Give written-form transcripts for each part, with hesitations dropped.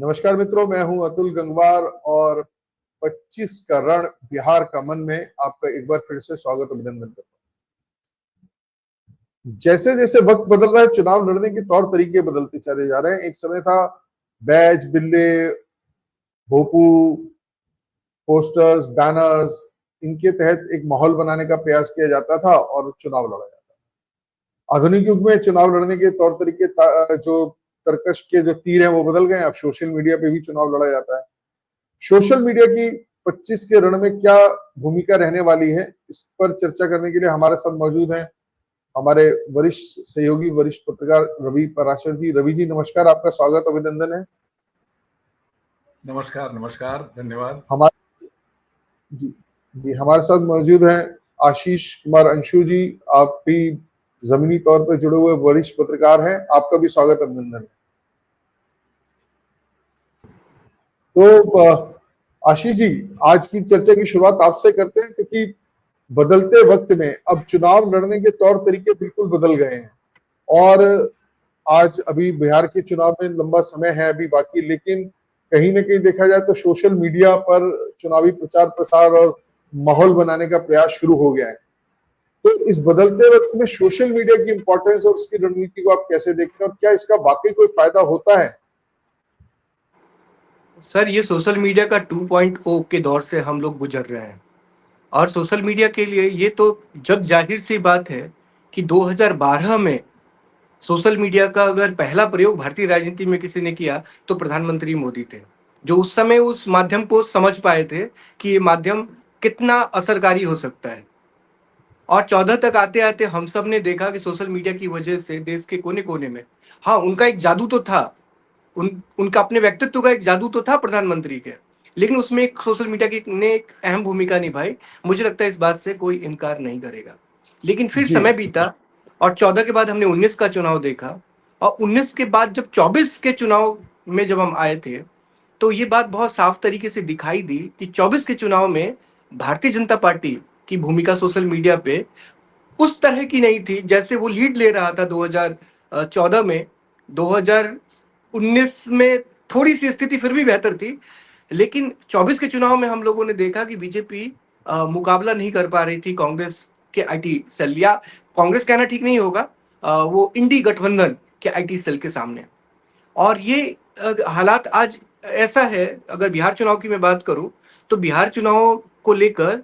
नमस्कार मित्रों, मैं हूं अतुल गंगवार और 25 का रण बिहार का मन में आपका एक बार फिर से स्वागत अभिनंदन करता हूं। जैसे जैसे वक्त बदल रहा है, चुनाव लड़ने के तौर तरीके बदलते चले जा रहे हैं। एक समय था बैज, बिल्ले, भोपू, पोस्टर्स, बैनर्स, इनके तहत एक माहौल बनाने का प्रयास किया जाता था और चुनाव लड़ा जाता था। आधुनिक युग में चुनाव लड़ने के तौर तरीके जो तर्कश के जो तीर हैं वो बदल गए। अब सोशल मीडिया पे भी चुनाव लड़ा जाता है। सोशल मीडिया की 25 के रण में क्या भूमिका रहने वाली है, इस पर चर्चा करने के लिए हमारे साथ मौजूद हैं हमारे वरिष्ठ सहयोगी, वरिष्ठ पत्रकार रवि पराशर जी। रवि जी नमस्कार, आपका स्वागत अभिनंदन है। नमस्कार नमस्कार, धन्यवाद। हमारे जी हमारे साथ मौजूद हैं आशीष कुमार अंशु जी। आप भी जमीनी तौर पर जुड़े हुए वरिष्ठ पत्रकार हैं, आपका भी स्वागत अभिनंदन है। तो आशीष जी, आज की चर्चा की शुरुआत आपसे करते हैं, क्योंकि बदलते वक्त में अब चुनाव लड़ने के तौर तरीके बिल्कुल बदल गए हैं। और आज अभी बिहार के चुनाव में लंबा समय है अभी बाकी, लेकिन कहीं ना कहीं देखा जाए तो सोशल मीडिया पर चुनावी प्रचार प्रसार और माहौल बनाने का प्रयास शुरू हो गया है। तो इस बदलते वक्त में सोशल मीडिया की इंपॉर्टेंस और उसकी रणनीति को आप कैसे देखते हैं, और क्या इसका वाकई कोई फायदा होता है? सर, ये सोशल मीडिया का 2.0 के दौर से हम लोग गुजर रहे हैं। और सोशल मीडिया के लिए ये तो जग जाहिर सी बात है कि 2012 में सोशल मीडिया का अगर पहला प्रयोग भारतीय राजनीति में किसी ने किया तो प्रधानमंत्री मोदी थे, जो उस समय उस माध्यम को समझ पाए थे कि ये माध्यम कितना असरकारी हो सकता है। और 14 तक आते आते हम सब ने देखा कि सोशल मीडिया की वजह से देश के कोने कोने में, हाँ, उनका एक जादू तो था, उनका अपने व्यक्तित्व का एक जादू तो था प्रधानमंत्री के, लेकिन उसमें एक सोशल मीडिया की ने एक अहम भूमिका निभाई। मुझे लगता है इस बात से कोई इनकार नहीं करेगा। लेकिन फिर समय बीता और 14 के बाद हमने 19 का चुनाव देखा, और 19 के बाद जब 24 के चुनाव में जब हम आए थे तो ये बात बहुत साफ तरीके से दिखाई दी कि 24 के चुनाव में भारतीय जनता पार्टी की भूमिका सोशल मीडिया पे उस तरह की नहीं थी जैसे वो लीड ले रहा था 2014 में। 2019 में थोड़ी सी स्थिति फिर भी बेहतर थी, लेकिन 24 के चुनाव में हम लोगों ने देखा कि बीजेपी मुकाबला नहीं कर पा रही थी कांग्रेस के आईटी सेल, या कांग्रेस कहना ठीक नहीं होगा, वो इंडी गठबंधन के आईटी सेल के सामने। और ये हालात आज ऐसा है, अगर बिहार चुनाव की मैं बात करूं तो बिहार चुनाव को लेकर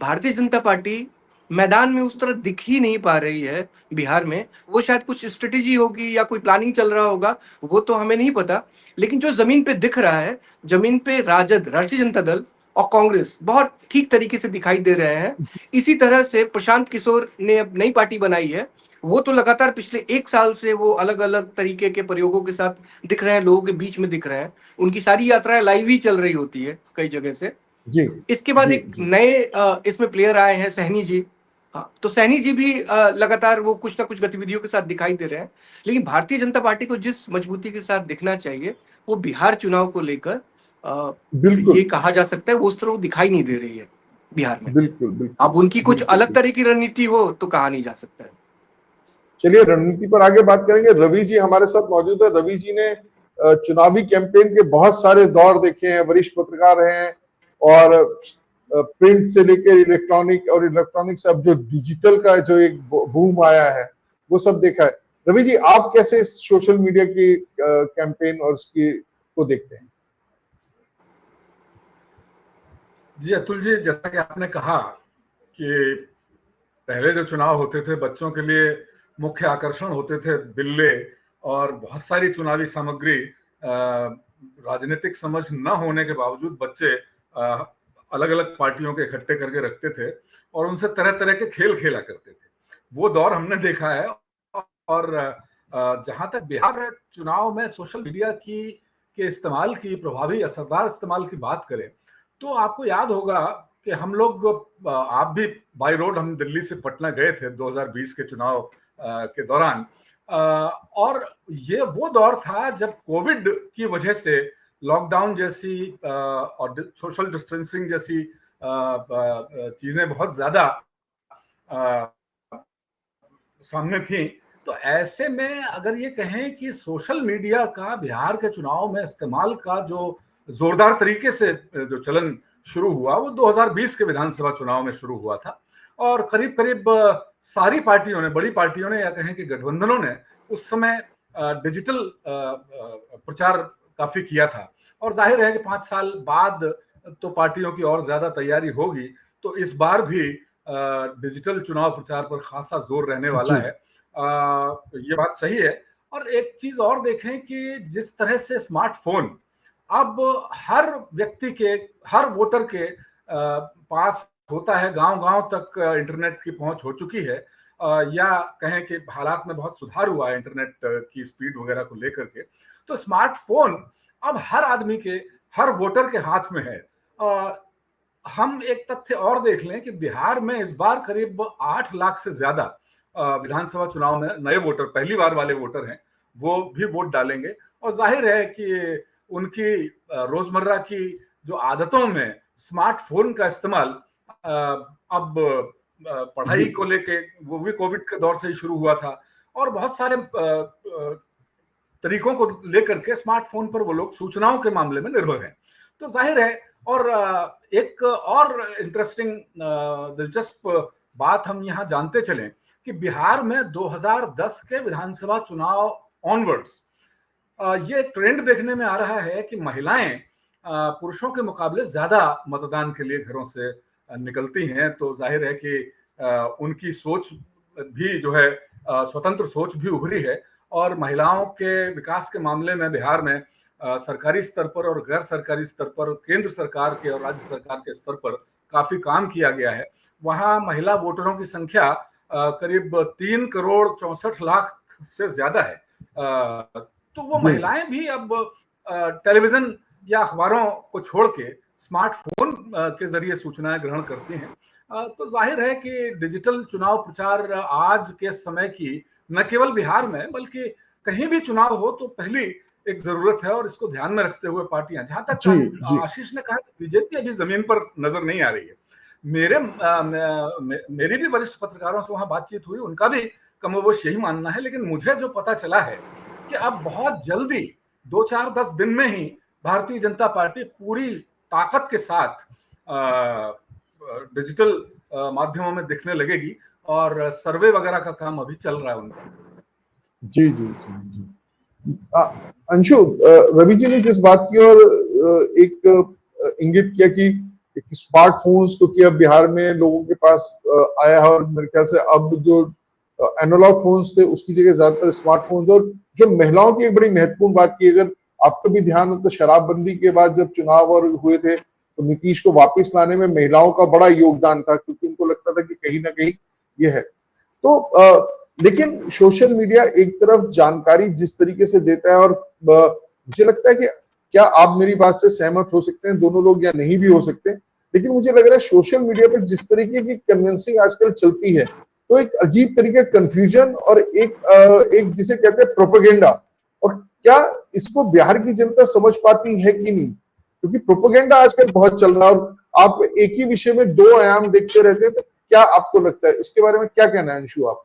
भारतीय जनता पार्टी मैदान में उस तरह दिख ही नहीं पा रही है बिहार में। वो शायद कुछ स्ट्रेटेजी होगी या कोई प्लानिंग चल रहा होगा, वो तो हमें नहीं पता, लेकिन जो जमीन पे दिख रहा है, जमीन पे राजद, राष्ट्रीय जनता दल और कांग्रेस बहुत ठीक तरीके से दिखाई दे रहे हैं। इसी तरह से प्रशांत किशोर ने अब नई पार्टी बनाई है, वो तो लगातार पिछले 1 साल से वो अलग अलग तरीके के प्रयोगों के साथ दिख रहे हैं, लोगों के बीच में दिख रहे हैं। उनकी सारी यात्राएं लाइव ही चल रही होती है कई जगह से। जी इसके बाद जी एक जी नए इसमें प्लेयर आए हैं, सहनी जी। हाँ, तो सहनी जी भी लगातार वो कुछ ना कुछ गतिविधियों के साथ दिखाई दे रहे हैं। लेकिन भारतीय जनता पार्टी को जिस मजबूती के साथ दिखना चाहिए वो बिहार चुनाव को लेकर बिल्कुल ये कहा जा सकता है वो उस तरह वो दिखाई नहीं दे रही है बिहार में। बिल्कुल बिल्कुल अब उनकी कुछ बिल्कुल अलग तरह की रणनीति हो तो कहा नहीं जा सकता है। चलिए रणनीति पर आगे बात करेंगे। रवि जी हमारे साथ मौजूद है। रवि जी ने चुनावी कैंपेन के बहुत सारे दौर देखे हैं, वरिष्ठ पत्रकार हैं, और प्रिंट से लेकर इलेक्ट्रॉनिक, और इलेक्ट्रॉनिक से अब जो डिजिटल का जो एक बूम आया है वो सब देखा है। रवि जी, आप कैसे सोशल मीडिया की कैंपेन और उसकी को देखते हैं? जी अतुल जी, जैसा कि आपने कहा कि पहले जो चुनाव होते थे बच्चों के लिए मुख्य आकर्षण होते थे बिल्ले, और बहुत सारी चुनावी सामग्री। राजनीतिक समझ न होने के बावजूद बच्चे अलग अलग पार्टियों के इकट्ठे करके रखते थे और उनसे तरह तरह के खेल खेला करते थे। वो दौर हमने देखा है। और जहां तक बिहार चुनाव में सोशल मीडिया के इस्तेमाल की, प्रभावी असरदार इस्तेमाल की बात करें, तो आपको याद होगा कि हम लोग, आप भी बाई रोड, हम दिल्ली से पटना गए थे 2020 के चुनाव के दौरान। और ये वो दौर था जब कोविड की वजह से लॉकडाउन जैसी और सोशल डिस्टेंसिंग जैसी चीजें बहुत ज्यादा सामने थी। तो ऐसे में अगर ये कहें कि सोशल मीडिया का बिहार के चुनाव में इस्तेमाल का जो जोरदार तरीके से जो चलन शुरू हुआ वो 2020 के विधानसभा चुनाव में शुरू हुआ था, और करीब करीब सारी पार्टियों ने, बड़ी पार्टियों ने या कहें कि गठबंधनों ने उस समय डिजिटल प्रचार काफी किया था। और जाहिर है कि 5 साल बाद तो पार्टियों की और ज्यादा तैयारी होगी, तो इस बार भी डिजिटल चुनाव प्रचार पर खासा जोर रहने वाला है। ये बात सही है। और एक चीज और देखें कि जिस तरह से स्मार्टफोन अब हर व्यक्ति के, हर वोटर के पास होता है, गांव गांव तक इंटरनेट की पहुंच हो चुकी है, या कहें कि हालात में बहुत सुधार हुआ है इंटरनेट की स्पीड वगैरह को लेकर के, तो स्मार्टफोन अब हर आदमी के, हर वोटर के हाथ में है। हम एक तथ्य और देख लें कि बिहार में इस बार करीब 8 लाख से ज्यादा विधानसभा चुनाव में नए वोटर, पहली बार वाले वोटर हैं, वो भी वोट डालेंगे। और जाहिर है कि उनकी रोजमर्रा की जो आदतों में स्मार्टफोन का इस्तेमाल अब पढ़ाई को लेके, वो भी कोविड के दौर से ही शुरू हुआ था, और बहुत सारे तरीकों को लेकर के स्मार्टफोन पर वो लोग सूचनाओं के मामले में निर्भर हैं। तो जाहिर है। और एक और इंटरेस्टिंग दिलचस्प बात हम यहाँ जानते चलें कि बिहार में 2010 के विधानसभा चुनाव ऑनवर्ड्स ये ट्रेंड देखने में आ रहा है कि महिलाएं पुरुषों के मुकाबले ज्यादा मतदान के लिए घरों से निकलती हैं। तो जाहिर है कि उनकी सोच भी जो है, स्वतंत्र सोच भी उभरी है, और महिलाओं के विकास के मामले में बिहार में सरकारी स्तर पर और गैर सरकारी स्तर पर, केंद्र सरकार के और राज्य सरकार के स्तर पर काफी काम किया गया है। वहां महिला वोटरों की संख्या करीब 3,64,00,000 से ज्यादा है। तो वो महिलाएं भी अब टेलीविजन या अखबारों को छोड़ के स्मार्टफोन के जरिए सूचनाएं ग्रहण करती हैं। तो जाहिर है कि डिजिटल चुनाव प्रचार आज के समय की न केवल बिहार में बल्कि कहीं भी चुनाव हो तो पहली एक जरूरत है, और इसको ध्यान में रखते हुए पार्टियां, जहां तक आशीष ने कहा कि बीजेपी अभी जमीन पर नजर नहीं आ रही है, मेरी भी वरिष्ठ पत्रकारों से वहां बातचीत हुई, उनका भी कमोबेश यही मानना है। लेकिन मुझे जो पता चला है कि अब बहुत जल्दी 2-4-10 दिन में ही भारतीय जनता पार्टी पूरी ताकत के साथ डिजिटल माध्यमों में दिखने लगेगी, और सर्वे वगैरह का काम अभी चल रहा है उनका। जी जी जी जी। अंशु, रवि जी ने जिस बात की और एक इंगित किया कि स्मार्टफोन्स, क्योंकि अब बिहार में लोगों के पास आया है, और मेरे ख्याल से अब जो एनालॉग फोन्स थे उसकी जगह ज्यादातर स्मार्टफोन्स, और जो महिलाओं की एक बड़ी महत्वपूर्ण बात की, अगर आपका भी ध्यान हो तो शराबबंदी के बाद जब चुनाव और हुए थे तो नीतीश को वापस लाने में महिलाओं का बड़ा योगदान था, क्योंकि उनको लगता था कि कहीं ना कहीं ये है। तो लेकिन सोशल मीडिया एक तरफ जानकारी जिस तरीके से देता है, और मुझे लगता है कि क्या आप मेरी बात से सहमत हो सकते हैं, दोनों लोग, या नहीं भी हो सकते, लेकिन मुझे लग रहा है सोशल मीडिया पर जिस तरीके की कन्विंसिंग आजकल चलती है, तो एक अजीब तरीके कंफ्यूजन और एक जिसे कहते हैं प्रोपेगेंडा, और क्या इसको बिहार की जनता समझ पाती है कि नहीं, क्योंकि प्रोपेगेंडा आजकल बहुत चल रहा है, और आप एक ही विषय में दो आयाम देखते रहते हैं। तो क्या आपको लगता है इसके बारे में, क्या कहना है अंशु आपका?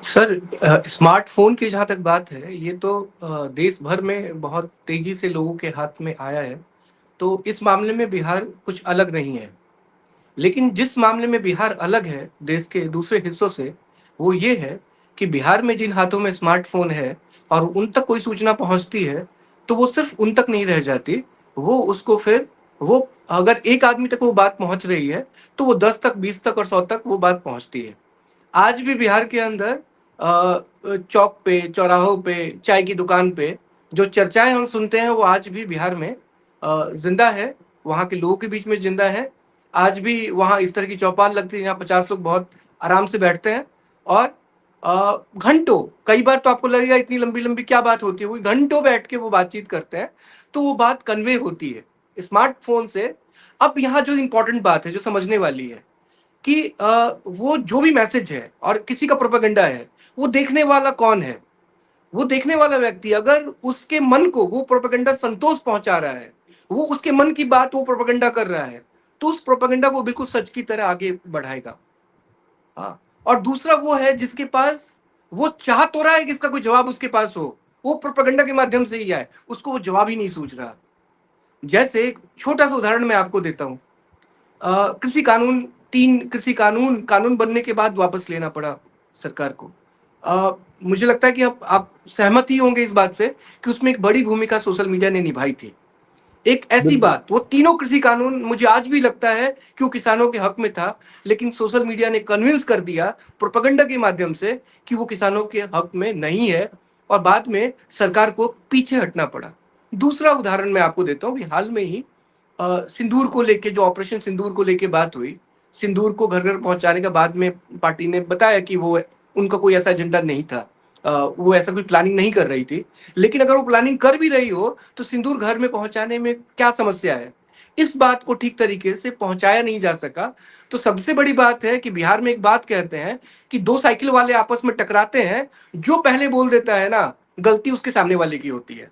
सर, स्मार्टफोन की जहाँ तक बात है, ये तो देश भर में बहुत तेजी से लोगों के हाथ में आया है, तो इस मामले में बिहार कुछ अलग नहीं है। लेकिन जिस मामले में बिहार अलग है देश के दूसरे हिस्सों से, वो ये है कि बिहार में जिन हाथों में स्मार्टफोन है और उन तक कोई सूचना पहुंचती है, तो वो सिर्फ उन तक नहीं रह जाती, वो उसको फिर, वो अगर एक आदमी तक वो बात पहुंच रही है तो वो 10 तक, 20 तक और 100 तक वो बात पहुंचती है। आज भी बिहार के अंदर चौक पे, चौराहों पे, चाय की दुकान पे जो चर्चाएं हम सुनते हैं, वो आज भी बिहार में जिंदा है, वहाँ के लोगों के बीच में जिंदा है। आज भी वहाँ इस तरह की चौपाल लगती है जहाँ 50 लोग बहुत आराम से बैठते हैं, और घंटों, कई बार तो आपको लगेगा इतनी लंबी लंबी क्या बात होती है, वो घंटों बैठ के वो बातचीत करते हैं, तो वो बात कन्वे होती है स्मार्टफोन से। अब यहाँ जो इंपॉर्टेंट बात है, जो समझने वाली है, कि वो जो भी मैसेज है और किसी का प्रोपेगेंडा है, वो देखने वाला कौन है? वो देखने वाला व्यक्ति, अगर उसके मन को वो प्रोपेगेंडा संतोष पहुंचा रहा है, वो उसके मन की बात वो प्रोपेगेंडा कर रहा है, तो उस प्रोपेगेंडा को बिल्कुल सच की तरह आगे बढ़ाएगा। हाँ, और दूसरा वो है जिसके पास वो चाह तो रहा है कि इसका कोई जवाब उसके पास हो, वो प्रोपेगेंडा के माध्यम से ही आए, उसको वो जवाब ही नहीं सूझ रहा। जैसे एक छोटा सा उदाहरण मैं आपको देता हूँ। कृषि कानून, 3 कृषि कानून बनने के बाद वापस लेना पड़ा सरकार को। मुझे लगता है कि आप सहमत ही होंगे इस बात से कि उसमें एक बड़ी भूमिका सोशल मीडिया ने निभाई थी। एक ऐसी बिल्कुल। बात, वो तीनों कृषि कानून मुझे आज भी लगता है कि वो किसानों के हक में था, लेकिन सोशल मीडिया ने कन्विंस कर दिया प्रोपेगेंडा के माध्यम से कि वो किसानों के हक में नहीं है, और बाद में सरकार को पीछे हटना पड़ा। दूसरा उदाहरण मैं आपको देता हूँ कि हाल में ही सिंदूर को लेके, जो ऑपरेशन सिंदूर को लेके बात हुई, सिंदूर को घर घर पहुंचाने का बाद में पार्टी ने बताया कि वो उनका कोई ऐसा एजेंडा नहीं था, वो ऐसा कोई प्लानिंग नहीं कर रही थी। लेकिन अगर वो प्लानिंग कर भी रही हो तो सिंदूर घर में पहुंचाने में क्या समस्या है? इस बात को ठीक तरीके से पहुंचाया नहीं जा सका। तो सबसे बड़ी बात है कि बिहार में एक बात कहते हैं कि 2 साइकिल वाले आपस में टकराते हैं, जो पहले बोल देता है ना, गलती उसके सामने वाले की होती है।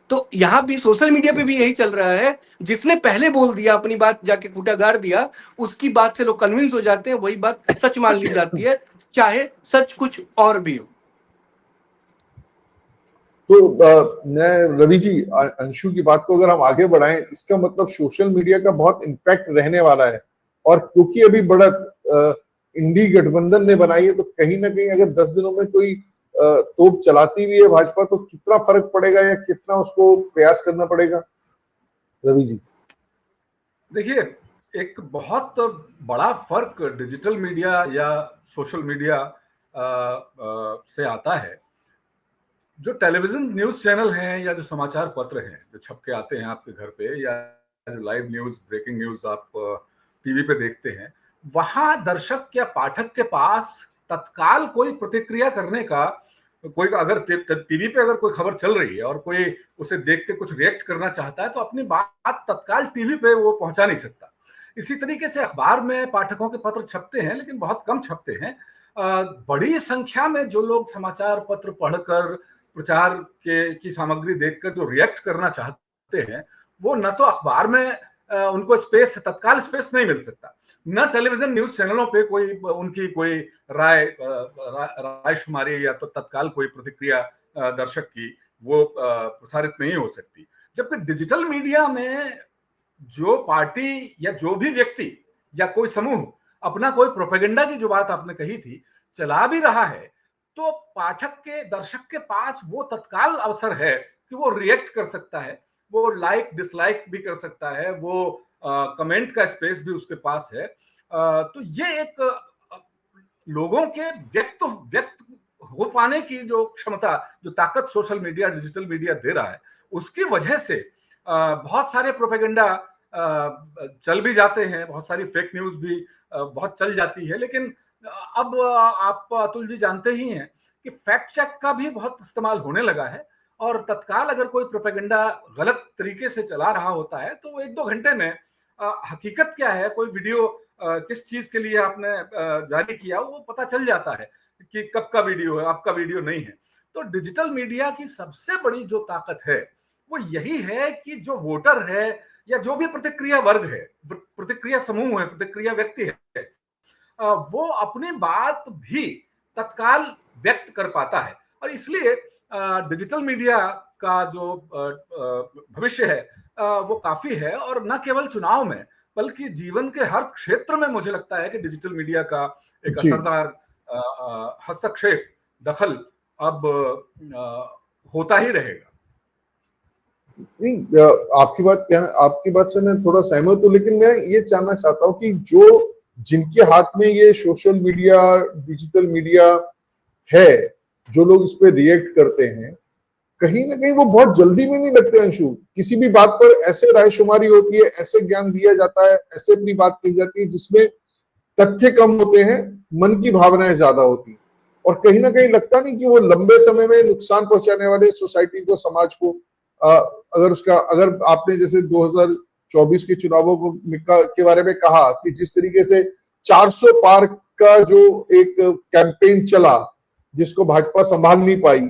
तो यहाँ भी सोशल मीडिया पे भी यही चल रहा है, जिसने पहले बोल दिया, अपनी बात जाके खूंटा गाड़ दिया, उसकी बात से लोग कन्विंस हो जाते हैं, वही बात सच मान ली जाती है, चाहे सच कुछ और भी हो। तो मैं रवि जी, अंशु की बात को अगर हम आगे बढ़ाएं, इसका मतलब सोशल मीडिया का बहुत इम्पैक्ट रहने वाला है। और क्योंकि अभी बड़ा इंडी गठबंधन ने बनाई है, तो कहीं ना कहीं अगर 10 दिनों में कोई तोप चलाती भी है भाजपा, तो कितना फर्क पड़ेगा या कितना उसको प्रयास करना पड़ेगा, रवि जी? देखिए, एक बहुत बड़ा फर्क डिजिटल मीडिया या सोशल मीडिया से आता है। जो टेलीविजन न्यूज चैनल हैं या जो समाचार पत्र हैं जो छप के आते हैं आपके घर पे, या जो लाइव न्यूज, ब्रेकिंग न्यूज आप टीवी पे देखते हैं, वहां दर्शक या पाठक के पास तत्काल कोई प्रतिक्रिया करने का, कोई अगर टीवी पे अगर कोई खबर चल रही है और कोई उसे देख के कुछ रिएक्ट करना चाहता है, तो अपनी बात तत्काल टीवी पे वो पहुंचा नहीं सकता। इसी तरीके से अखबार में पाठकों के पत्र छपते हैं, लेकिन बहुत कम छपते हैं। बड़ी संख्या में जो लोग समाचार पत्र पढ़कर, प्रचार की सामग्री देखकर जो रिएक्ट करना चाहते हैं, वो न तो अखबार में उनको स्पेस, तत्काल स्पेस नहीं मिल सकता, न टेलीविजन न्यूज चैनलों पे कोई उनकी कोई राय शुमारी या तो तत्काल कोई प्रतिक्रिया दर्शक की वो प्रसारित नहीं हो सकती। जबकि डिजिटल मीडिया में जो पार्टी या जो भी व्यक्ति या कोई समूह अपना कोई प्रोपेगेंडा की, जो बात आपने कही थी, चला भी रहा है, तो पाठक के, दर्शक के पास वो तत्काल अवसर है कि वो रिएक्ट कर सकता है, वो लाइक डिसलाइक भी कर सकता है, वो कमेंट का स्पेस भी उसके पास है। तो ये एक लोगों के व्यक्त हो पाने की जो क्षमता, जो ताकत सोशल मीडिया, डिजिटल मीडिया दे रहा है, उसकी वजह से बहुत सारे प्रोपेगेंडा चल भी जाते हैं, बहुत सारी फेक न्यूज भी बहुत चल जाती है। लेकिन अब आप अतुल जी जानते ही हैं कि फैक्ट चेक का भी बहुत इस्तेमाल होने लगा है, और तत्काल अगर कोई प्रोपेगेंडा गलत तरीके से चला रहा होता है, तो 1-2 घंटे में हकीकत क्या है, कोई वीडियो किस चीज के लिए आपने जारी किया, वो पता चल जाता है कि कब का वीडियो है, आपका वीडियो नहीं है। तो डिजिटल मीडिया की सबसे बड़ी जो ताकत है वो यही है कि जो वोटर है या जो भी प्रतिक्रिया वर्ग है, प्रतिक्रिया समूह है, प्रतिक्रिया व्यक्ति है, वो अपनी बात भी तत्काल व्यक्त कर पाता है। और इसलिए डिजिटल मीडिया का जो भविष्य है वो काफी है, और न केवल चुनाव में बल्कि जीवन के हर क्षेत्र में मुझे लगता है कि डिजिटल मीडिया का एक जी। असरदार हस्तक्षेप, दखल अब होता ही रहेगा। नहीं, आपकी बात से मैं थोड़ा सहमत हूँ, लेकिन मैं ये जानना चाहता हूँ कि जो जिनके हाथ में ये सोशल मीडिया, डिजिटल मीडिया है, जो लोग इस पे रिएक्ट करते हैं, कहीं ना कहीं वो बहुत जल्दी में नहीं लगते अंशु। किसी भी बात पर ऐसे रायशुमारी होती है, ऐसे ज्ञान दिया जाता है, ऐसे अपनी बात कही जाती है जिसमें तथ्य कम होते हैं, मन की भावनाएं ज्यादा होती हैं, और कहीं ना कहीं लगता नहीं कि वो लंबे समय में नुकसान पहुंचाने वाले सोसाइटी को, समाज को, अगर आपने जैसे 2024 के चुनावों के बारे में कहा कि जिस तरीके से 400 पार का जो एक कैंपेन चला, जिसको भाजपा संभाल नहीं पाई,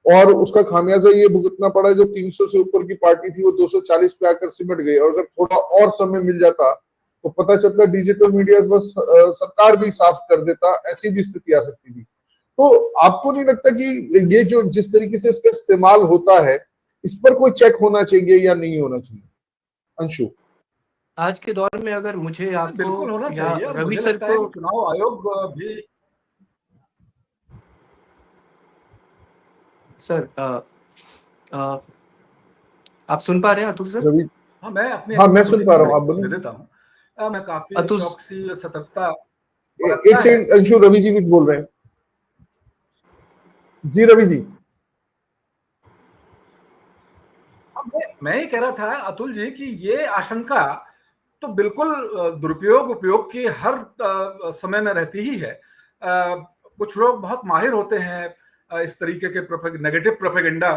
और उसका खामियाजा ये भुगतना पड़ा, जो 300 से ऊपर की पार्टी थी वो 240 पे आकर सिमट गई। और अगर थोड़ा और समय मिल जाता तो पता चलता डिजिटल मीडिया बस सरकार भी साफ कर देता, ऐसी भी स्थिति आ सकती थी। तो आपको नहीं लगता कि ये जो जिस तरीके से इसका इस्तेमाल होता है, इस पर कोई चेक होना चाहिए या नहीं होना चाहिए? अंशु। आज के दौर में अगर मुझे बिल्कुल होना आपको या चाहिए, और रवि मुझे सर लगता है को कि चुनाव आयोग भी। सर आप सुन पा रहे हैं अतुल सर? रवि। हाँ, मैं अपनी हाँ, मैं सुन छोटी पा सी रहा हूँ, आप दे बोलिए। देता हूँ। मैं काफी अतुल चौकसी सतर्कता एक बरतना है। सेकंड अंशु, रवि जी कुछ बोल रहे हैं। जी रवि जी। मैं ये कह रहा था अतुल जी कि ये आशंका तो बिल्कुल दुरुपयोग उपयोग की हर समय में रहती ही है। कुछ लोग बहुत माहिर होते हैं इस तरीके के नेगेटिव प्रोपेगेंडा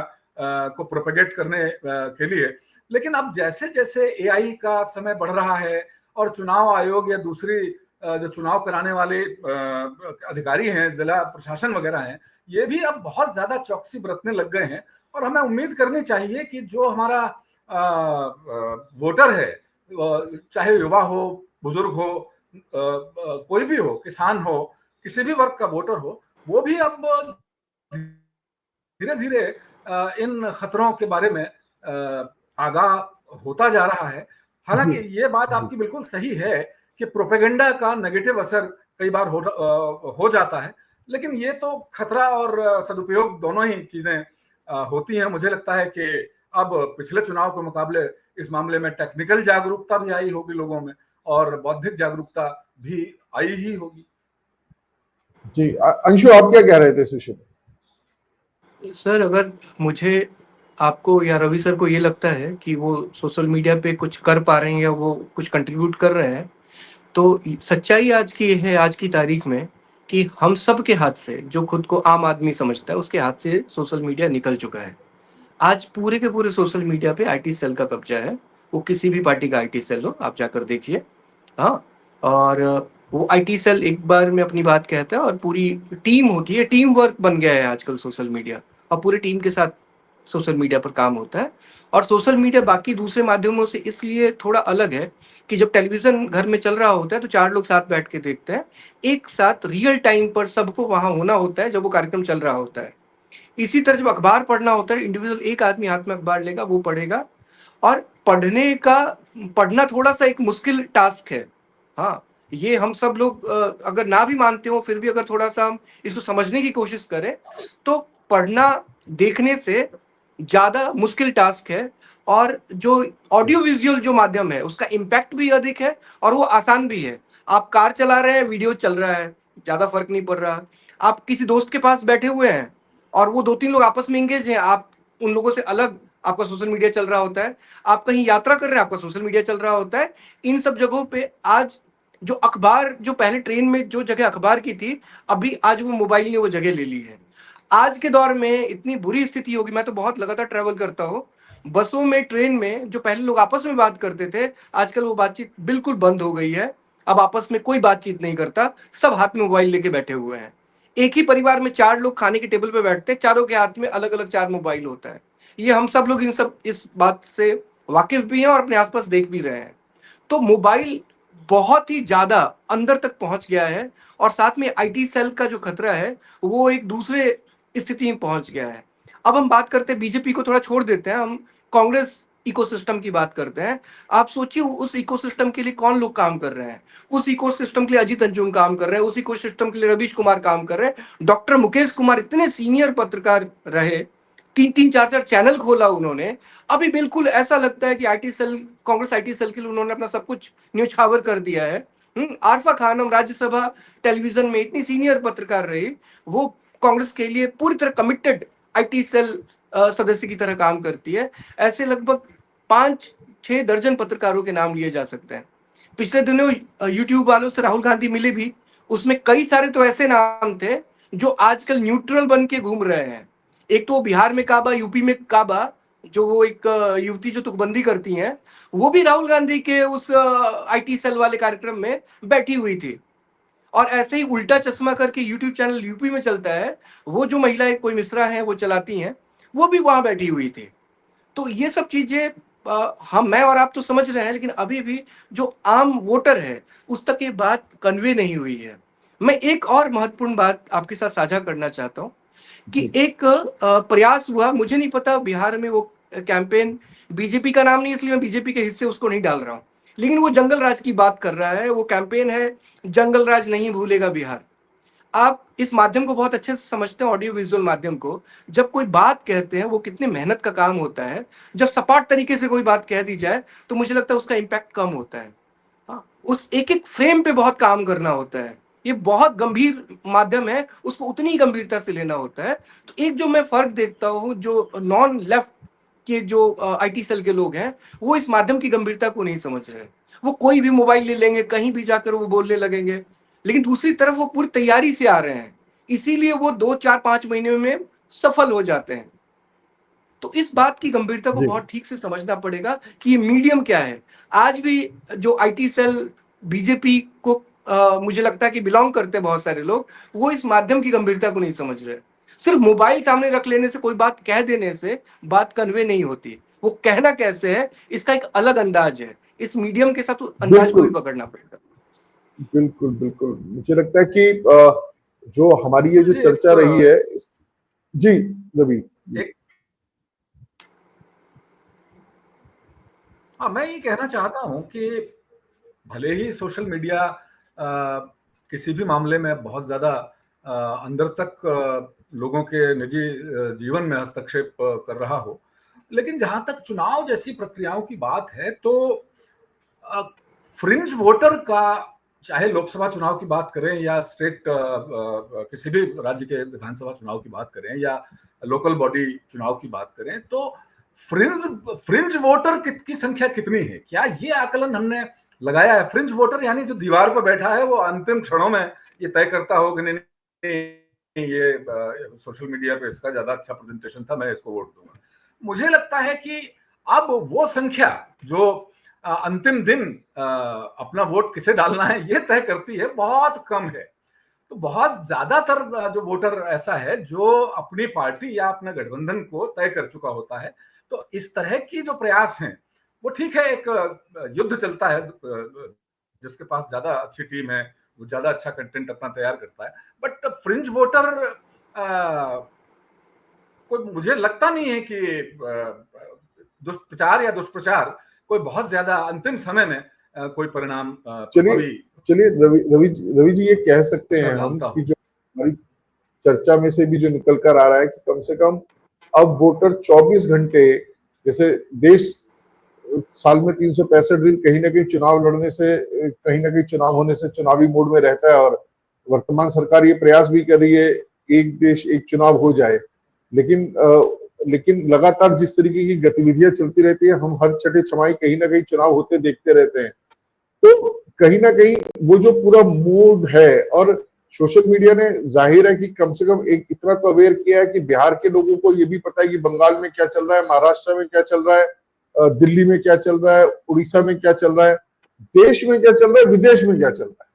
को प्रोपेगेट करने के लिए। लेकिन अब जैसे जैसे एआई का समय बढ़ रहा है और चुनाव आयोग या दूसरी जो चुनाव कराने वाले अधिकारी हैं, जिला प्रशासन वगैरह हैं, ये भी अब बहुत ज्यादा चौकसी बरतने लग गए हैं। और हमें उम्मीद करनी चाहिए कि जो हमारा वोटर है, चाहे युवा हो, बुजुर्ग हो, कोई भी हो, किसान हो, किसी भी वर्ग का वोटर हो, वो भी अब धीरे धीरे इन खतरों के बारे में आगाह होता जा रहा है। हालांकि जी ये बात जी आपकी बिल्कुल सही है कि प्रोपेगेंडा का नेगेटिव असर कई बार हो जाता है। लेकिन ये तो खतरा और सदुपयोग दोनों ही चीजें होती हैं। मुझे लगता है कि अब पिछले चुनाव के मुकाबले इस मामले में टेक्निकल जागरूकता भी आई होगी लोगों में, और बौद्धिक जागरूकता भी आई ही होगी। जी। अंशु, आप क्या कह रहे थे इस विषय में? सर, अगर मुझे आपको या रवि सर को ये लगता है कि वो सोशल मीडिया पे कुछ कर पा रहे हैं या वो कुछ कंट्रीब्यूट कर रहे हैं, तो सच्चाई आज की ये है, आज की तारीख में, कि हम सब के हाथ से, जो खुद को आम आदमी समझता है, उसके हाथ से सोशल मीडिया निकल चुका है। आज पूरे के पूरे सोशल मीडिया पे आईटी सेल का कब्जा है। वो किसी भी पार्टी का आईटी सेल हो, आप जाकर देखिए। हाँ, और वो आईटी सेल एक बार में अपनी बात कहता है और पूरी टीम होती है, टीम वर्क बन गया है आजकल सोशल मीडिया, और पूरी टीम के साथ सोशल मीडिया पर काम होता है। और सोशल मीडिया बाकी दूसरे माध्यमों से इसलिए थोड़ा अलग है कि जब टेलीविजन घर में चल रहा होता है तो 4 लोग साथ बैठ के देखते हैं। एक साथ रियल टाइम पर सबको वहां होना होता है जब वो कार्यक्रम चल रहा होता है। इसी तरह जब अखबार पढ़ना होता है, इंडिविजुअल एक आदमी हाथ में अखबार लेगा, वो पढ़ेगा। और पढ़ना थोड़ा सा एक मुश्किल टास्क है। हाँ, ये हम सब लोग अगर ना भी मानते हो, फिर भी अगर थोड़ा सा हम इसको समझने की कोशिश करें, तो पढ़ना देखने से ज्यादा मुश्किल टास्क है। और जो ऑडियो विजुअल जो माध्यम है, उसका इम्पैक्ट भी अधिक है और वो आसान भी है। आप कार चला रहे हैं, वीडियो चल रहा है, ज्यादा फर्क नहीं पड़ रहा। आप किसी दोस्त के पास बैठे हुए हैं और वो 2-3 लोग आपस में इंगेज हैं, आप उन लोगों से अलग, आपका सोशल मीडिया चल रहा होता है। आप कहीं यात्रा कर रहे हैं, आपका सोशल मीडिया चल रहा होता है। इन सब जगहों पे आज जो अखबार, जो पहले ट्रेन में जो जगह अखबार की थी, अभी आज वो मोबाइल ने वो जगह ले ली है। आज के दौर में इतनी बुरी स्थिति होगी, मैं तो बहुत लगातार ट्रैवल करता हूँ, बसों में, ट्रेन में, जो पहले लोग आपस में बात करते थे, आजकल वो बातचीत बिल्कुल बंद हो गई है। अब आपस में कोई बातचीत नहीं करता, सब हाथ में मोबाइल लेके बैठे हुए हैं। एक ही परिवार में 4 लोग खाने के टेबल पे बैठते हैं, चारों के हाथ में अलग अलग 4 मोबाइल होता है। ये हम सब लोग इस बात से वाकिफ भी हैं और अपने आसपास देख भी रहे हैं। तो मोबाइल बहुत ही ज्यादा अंदर तक पहुंच गया है। और साथ में आईटी सेल का जो खतरा है, वो एक दूसरे स्थिति में पहुंच गया है। अब हम बात करते हैं, बीजेपी को थोड़ा छोड़ देते हैं, हम कांग्रेस इकोसिस्टम की बात करते हैं। आप सोचिए उस इकोसिस्टम के लिए कौन लोग काम कर रहे हैं। उस इकोसिस्टम के लिए अजीत अंजुम काम कर रहे हैं, उस इकोसिस्टम के लिए रवीश कुमार काम कर रहे हैं, डॉक्टर मुकेश कुमार इतने सीनियर पत्रकार रहे, 3-4 चैनल खोला उन्होंने। अभी बिल्कुल ऐसा लगता है कि IT cell, Congress IT cell के लिए उन्होंने अपना सब कुछ न्यौछावर कर दिया है। आरफा खानम राज्यसभा टेलीविजन में इतनी सीनियर पत्रकार रही, वो कांग्रेस के लिए पूरी तरह कमिटेड आईटी सेल सदस्य की तरह काम करती है। ऐसे लगभग 5-6 दर्जन पत्रकारों के नाम लिए जा सकते हैं। पिछले दिनों यूट्यूब वालों से राहुल गांधी मिले भी, उसमें कई सारे तो ऐसे नाम थे जो आजकल न्यूट्रल बन के घूम रहे हैं। एक तो बिहार में काबा, यूपी में काबा, जो वो एक युवती जो तुकबंदी करती हैं, वो भी राहुल गांधी के उस आईटी सेल वाले कार्यक्रम में बैठी हुई थी। और ऐसे ही उल्टा चश्मा करके यूट्यूब चैनल यूपी में चलता है, वो जो महिलाएं कोई मिश्रा हैं वो चलाती हैं, वो भी वहां बैठी हुई थी। तो ये सब चीजें हम, मैं और आप तो समझ रहे हैं, लेकिन अभी भी जो आम वोटर है उस तक ये बात कन्वे नहीं हुई है। मैं एक और महत्वपूर्ण बात आपके साथ साझा करना चाहता हूँ कि जी। एक प्रयास हुआ, मुझे नहीं पता बिहार में वो कैंपेन, बीजेपी का नाम नहीं इसलिए मैं बीजेपी के हिस्से उसको नहीं डाल रहा हूँ, लेकिन वो जंगल राज की बात कर रहा है। वो कैंपेन है जंगल राज नहीं भूलेगा बिहार। आप इस माध्यम को बहुत अच्छे से समझते हैं, ऑडियो विजुअल माध्यम को। जब कोई बात कहते हैं वो कितने मेहनत का काम होता है। जब सपाट तरीके से कोई बात कह दी जाए तो मुझे लगता है उसका इम्पैक्ट कम होता है। हाँ, उस एक एक फ्रेम पे बहुत काम करना होता है। ये बहुत गंभीर माध्यम है, उसको उतनी ही गंभीरता से लेना होता है। तो एक जो मैं फर्क देखता हूँ, जो नॉन लेफ्ट के जो आईटी सेल के लोग हैं, वो इस माध्यम की गंभीरता को नहीं समझ रहे। वो कोई भी मोबाइल ले लेंगे, कहीं भी जाकर वो बोलने लगेंगे। लेकिन दूसरी तरफ वो पूरी तैयारी से आ रहे हैं, इसीलिए वो 2 4 5 महीने में सफल हो जाते हैं। तो इस बात की गंभीरता को जी। बहुत ठीक से समझना पड़ेगा कि ये मीडियम क्या है। आज भी जो आईटी सेल बीजेपी को मुझे लगता है कि बिलोंग करते हैं बहुत सारे लोग, वो इस माध्यम की गंभीरता को नहीं समझ रहे। सिर्फ मोबाइल सामने रख लेने से, कोई बात कह देने से बात कन्वे नहीं होती। वो कहना कैसे है, इसका एक अलग अंदाज है। इस मीडियम के साथ उस अंदाज को भी बिल्कुल पकड़ना पड़ेगा। बिल्कुल बिल्कुल, मुझे लगता है कि जो हमारी ये जो जी चर्चा रही है जी रवि। एक हाँ, मैं ये कहना चाहता हूँ कि भले ही सोशल मीडिया किसी भी मामले में बहुत ज्यादा अंदर तक लोगों के निजी जीवन में हस्तक्षेप कर रहा हो, लेकिन जहां तक चुनाव जैसी प्रक्रियाओं की बात है तो फ्रिंज वोटर का, चाहे लोकसभा चुनाव की बात करें या स्टेट किसी भी राज्य के विधानसभा चुनाव की बात करें या लोकल बॉडी चुनाव की बात करें, तो फ्रिंज फ्रिंज वोटर की संख्या कितनी है, क्या ये आकलन हमने लगाया है? फ्रिंज वोटर यानी जो दीवार पर बैठा है, वो अंतिम क्षणों में ये तय करता हो कि नहीं ये सोशल मीडिया पे इसका ज्यादा अच्छा प्रेजेंटेशन था, मैं इसको वोट दूंगा। मुझे लगता है कि अब वो संख्या जो अंतिम दिन अपना वोट किसे डालना है ये तय करती है, बहुत कम है। तो बहुत ज्यादातर जो वोटर ऐसा है जो अपनी पार्टी या अपने गठबंधन को तय कर चुका होता है। तो इस तरह की जो प्रयास हैं वो ठीक है, एक युद्ध चलता है, जिसके पास ज्यादा अच्छी टीम है वो ज्यादा अच्छा कंटेंट अपना तैयार करता है। बट फ्रिंज वोटर कोई, मुझे लगता नहीं है कि दुष्प्रचार या दुष्प्रचार कोई बहुत ज्यादा अंतिम समय में कोई परिणाम चलिए प्रभावी चलिए रवि जी ये कह सकते हैं असर हम डालता कि हो। जो हमारी चर्चा में से भी जो निकल कर आ रहा है कि कम से कम अब वोटर 24 घंटे, जैसे देश साल में 365 दिन कहीं ना कहीं चुनाव लड़ने से, कहीं ना कहीं चुनाव होने से चुनावी मोड में रहता है, और वर्तमान सरकार ये प्रयास भी कर रही है एक देश एक चुनाव हो जाए। लेकिन लगातार जिस तरीके की गतिविधियां चलती रहती है, हम हर छठे छमाही कहीं ना कहीं चुनाव होते देखते रहते हैं। तो कहीं ना कहीं वो जो पूरा मूड है, और सोशल मीडिया ने जाहिर है कि कम से कम एक इतना तो अवेयर किया है कि बिहार के लोगों को ये भी पता है कि बंगाल में क्या चल रहा है, महाराष्ट्र में क्या चल रहा है, दिल्ली में क्या चल रहा है, उड़ीसा में क्या चल रहा है, देश में क्या चल रहा है, विदेश में क्या चल रहा है।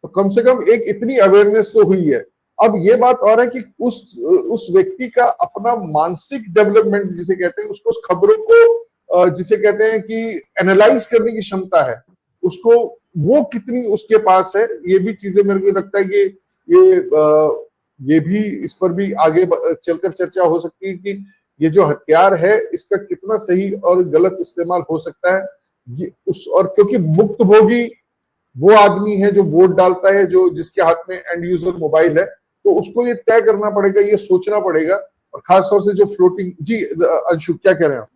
तो कम से कम एक इतनी अवेयरनेस तो हुई है। अब ये बात और है कि उस व्यक्ति का अपना मानसिक डेवलपमेंट जिसे कहते हैं, उसको उस खबरों को जिसे कहते हैं कि एनालाइज करने की क्षमता है, उसको वो कितनी उसके पास है, ये भी चीजें मेरे को लगता है कि ये भी इस पर भी आगे चलकर चर्चा हो सकती है कि ये जो हथियार है इसका कितना सही और गलत इस्तेमाल हो सकता है। ये उस, और क्योंकि मुक्त भोगी वो आदमी है जो वोट डालता है, जो जिसके हाथ में एंड यूजर मोबाइल है, तो उसको ये तय करना पड़ेगा, ये सोचना पड़ेगा। और खासतौर से जो फ्लोटिंग, जी अंशु क्या कह रहे हैं आप?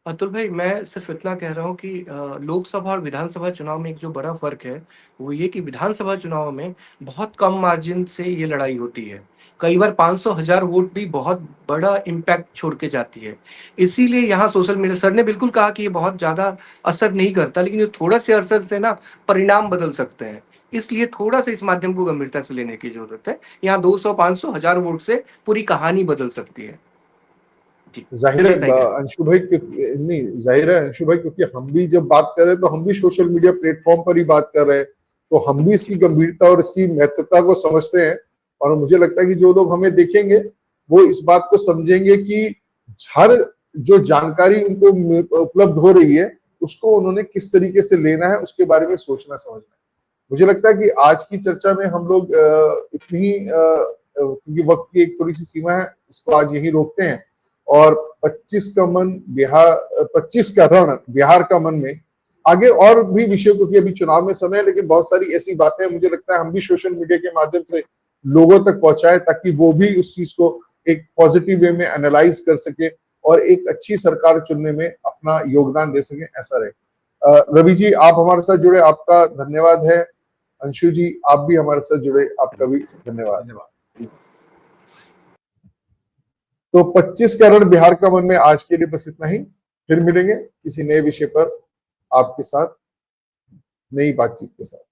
अतुल भाई, मैं सिर्फ इतना कह रहा हूँ कि लोकसभा और विधानसभा चुनाव में एक जो बड़ा फर्क है वो ये कि विधानसभा चुनाव में बहुत कम मार्जिन से ये लड़ाई होती है। कई बार 500,000 वोट भी बहुत बड़ा इम्पैक्ट छोड़ के जाती है। इसीलिए यहाँ सोशल मीडिया, सर ने बिल्कुल कहा कि ये बहुत ज्यादा असर नहीं करता, लेकिन ये थोड़ा से असर से ना परिणाम बदल सकते हैं। इसलिए थोड़ा सा इस माध्यम को गंभीरता से लेने की जरूरत है। यहाँ 200 500 1000 वोट से पूरी कहानी बदल सकती है। जी, जाहिर है इतना ही कहना। अंशु भाई, क्योंकि नहीं जाहिर है अंशु भाई, क्योंकि हम भी जब बात कर रहे हैं तो हम भी सोशल मीडिया प्लेटफॉर्म पर ही बात कर रहे हैं, तो हम भी इसकी गंभीरता और इसकी महत्वता को समझते हैं। और मुझे लगता है कि जो लोग हमें देखेंगे वो इस बात को समझेंगे कि हर जो जानकारी उनको उपलब्ध हो रही है उसको उन्होंने किस तरीके से लेना है उसके बारे में सोचना समझना है। मुझे लगता है कि आज की चर्चा में हम लोग इतनी क्योंकि वक्त की एक थोड़ी सी सीमा है, इसको आज यही रोकते हैं और 25 का मन बिहार 25 का रण बिहार का मन में आगे और भी विषयों, क्योंकि अभी चुनाव में समय है, लेकिन बहुत सारी ऐसी बातें मुझे लगता है हम भी सोशल मीडिया के माध्यम से लोगों तक पहुंचाए ताकि वो भी उस चीज को एक पॉजिटिव वे में एनालाइज कर सके और एक अच्छी सरकार चुनने में अपना योगदान दे सके, ऐसा रहे। रवि जी, आप हमारे साथ जुड़े, आपका धन्यवाद है। अंशु जी, आप भी हमारे साथ जुड़े, आपका भी धन्यवाद। तो 25 का रण बिहार का मन में आज के लिए बस इतना ही। फिर मिलेंगे किसी नए विषय पर आपके साथ, नई बातचीत के साथ।